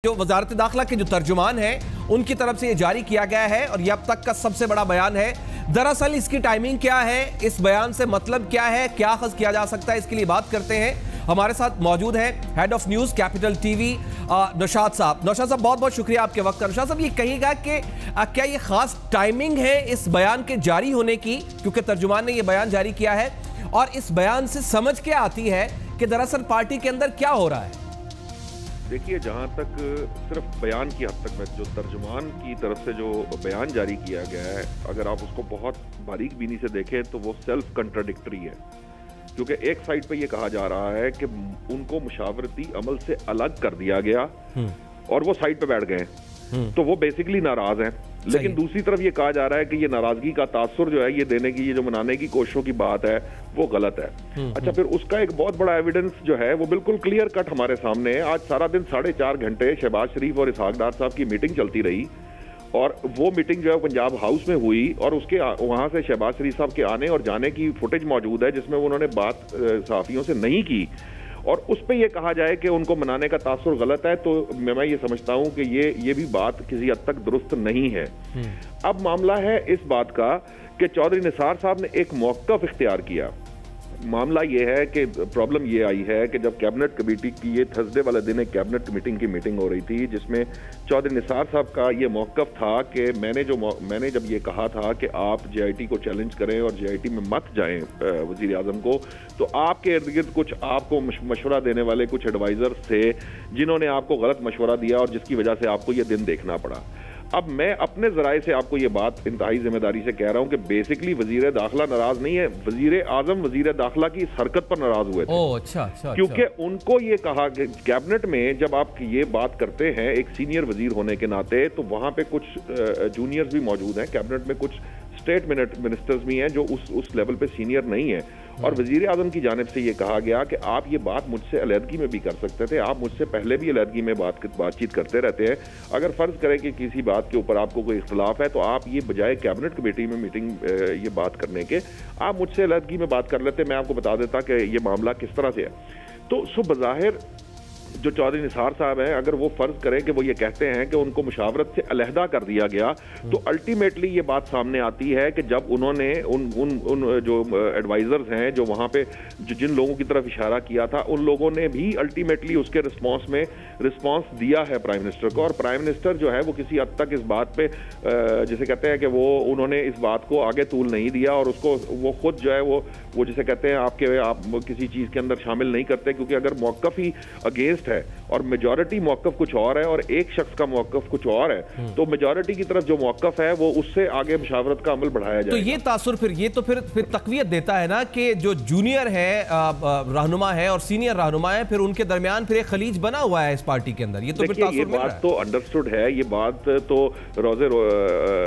जो वजारत दाखिला के जो तर्जुमान हैं उनकी तरफ से ये जारी किया गया है और ये अब तक का सबसे बड़ा बयान है। दरअसल इसकी टाइमिंग क्या है, इस बयान से मतलब क्या है, क्या अखज़ किया जा सकता है, इसके लिए बात करते हैं। हमारे साथ मौजूद है head of news capital TV Naushad साहब। नौशाद साहब बहुत बहुत शुक्रिया आपके वक्त का। नौशाद साहब ये कहिएगा कि क्या ये खास टाइमिंग है इस बयान के जारी होने की, क्योंकि तर्जुमान ने ये बयान जारी किया है और इस बयान से समझ के आती है कि दरअसल पार्टी के अंदर क्या हो रहा है। देखिए, जहाँ तक सिर्फ बयान की हद तक में जो तर्जुमान की तरफ से जो बयान जारी किया गया है, अगर आप उसको बहुत बारीक बीनी से देखें तो वो सेल्फ कंट्राडिक्टरी है। क्योंकि एक साइड पे ये कहा जा रहा है कि उनको मुशावरती अमल से अलग कर दिया गया और वो साइड पे बैठ गए, तो वो बेसिकली नाराज हैं। लेकिन दूसरी तरफ ये कहा जा रहा है कि ये नाराजगी का तासुर जो है ये देने की, ये जो मनाने की कोशिशों की बात है वो गलत है। अच्छा, फिर उसका एक बहुत बड़ा एविडेंस जो है वो बिल्कुल क्लियर कट हमारे सामने है। आज सारा दिन 4.5 घंटे शहबाज शरीफ और इसहाक डार साहब की मीटिंग चलती रही और वो मीटिंग जो है पंजाब हाउस में हुई और उसके वहां से शहबाज शरीफ साहब के आने और जाने की फुटेज मौजूद है जिसमें उन्होंने बात सहाफियों से नहीं की और उस पे ये कहा जाए कि उनको मनाने का तासुर गलत है, तो मैं ये समझता हूं कि ये भी बात किसी हद तक दुरुस्त नहीं है। अब मामला है इस बात का कि चौधरी निसार साहब ने एक मौक़िफ़ इख्तियार किया। मामला ये है कि प्रॉब्लम ये आई है कि जब कैबिनेट कमेटी की, ये थर्सडे वाले दिन एक कैबिनेट मीटिंग की मीटिंग हो रही थी जिसमें चौधरी निसार साहब का ये मौक़िफ़ था कि मैंने जब ये कहा था कि आप जेआईटी को चैलेंज करें और जेआईटी में मत जाएं वज़ीर आज़म को, तो आपके इर्द गिर्द कुछ आपको मशवरा देने वाले कुछ एडवाइज़र्स थे जिन्होंने आपको गलत मशवरा दिया और जिसकी वजह से आपको ये दिन देखना पड़ा। अब मैं अपने ज़राए से आपको ये बात इंतहाई जिम्मेदारी से कह रहा हूँ कि बेसिकली वज़ीर दाखिला नाराज नहीं है, वज़ीर आज़म वज़ीर दाखिला की इस हरकत पर नाराज हुए थे। अच्छा। क्योंकि उनको ये कहा कि कैबिनेट में जब आप ये बात करते हैं एक सीनियर वज़ीर होने के नाते, तो वहाँ पे कुछ जूनियर्स भी मौजूद हैं, कैबिनेट में कुछ स्टेट मिनिस्टर्स भी हैं जो उस लेवल पे सीनियर नहीं है। और वज़ीर आज़म की जानिब से ये कहा गया कि आप ये बात मुझसे अलहदगी में भी कर सकते थे, आप मुझसे पहले भी अलहदगी में बातचीत करते रहते हैं। अगर फ़र्ज़ करें कि किसी बात के ऊपर आपको कोई इख्तलाफ है तो आप ये बजाय कैबिनेट कमेटी में मीटिंग ये बात करने के आप मुझसे अलहदगी में बात कर लेते, मैं आपको बता देता कि ये मामला किस तरह से है। तो बज़ाहिर जो चौधरी निसार साहब हैं, अगर वो फर्ज करें कि वो ये कहते हैं कि उनको मुशावरत से अलहदा कर दिया गया, तो अल्टीमेटली ये बात सामने आती है कि जब उन्होंने उन जो एडवाइजर्स हैं जो वहाँ पे जिन लोगों की तरफ इशारा किया था, उन लोगों ने भी अल्टीमेटली उसके रिस्पॉन्स दिया है प्राइम मिनिस्टर को। और प्राइम मिनिस्टर जो है वो किसी हद तक इस बात पे जिसे कहते हैं कि वो उन्होंने इस बात को आगे तूल नहीं दिया और उसको वो खुद जो है वो जिसे कहते हैं आप किसी चीज़ के अंदर शामिल नहीं करते, क्योंकि अगर मौक़िफ़ ही अगेंस्ट है और मेजॉरिटी मौक़िफ़ कुछ और है और एक शख्स का मौक़िफ़ कुछ और है, तो मेजॉरिटी की तरफ जो मौक़िफ़ है वो उससे आगे मुशावरत का अमल बढ़ाया जाए। तो ये तासुर फिर तक़वियत देता है ना कि जो जूनियर है रहनुमा है और सीनियर रहनुमा है, फिर उनके दरमियान फिर एक खलीज बना हुआ है इस पार्टी के अंदर। ये तो फिर तासुर ये बात तो अंडरस्टूड है, ये बात तो रोज़े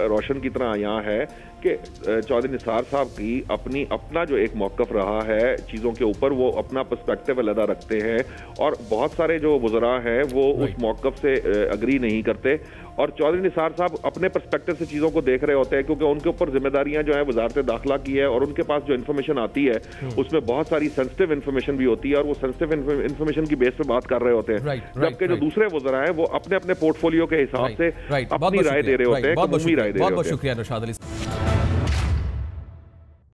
रोशन की तरह यहाँ है कि चौधरी निसार साहब की अपना जो एक मौक़िफ़ रहा है चीज़ों के ऊपर, वो अपना पर्सपेक्टिव अलग रखते हैं और बहुत सारे जो वज़रा हैं वो उस मौक़िफ़ से अग्री नहीं करते और चौधरी निसार साहब अपने पर्सपेक्टिव से चीज़ों को देख रहे होते हैं, क्योंकि उनके ऊपर जिम्मेदारियां जो है वज़ारत दाखिला की है और उनके पास जो इन्फॉर्मेशन आती है उसमें बहुत सारी सेंसिटिव इन्फॉर्मेशन भी होती है और वो सेंसिटिव इन्फॉर्मेशन की बेस पे बात कर रहे होते हैं, जबकि जो दूसरे वज़रा हैं वो अपने पोर्टफोलियो के हिसाब से अपनी राय दे रहे होते हैं। बहुत बहुत शुक्रिया नौशाद अली।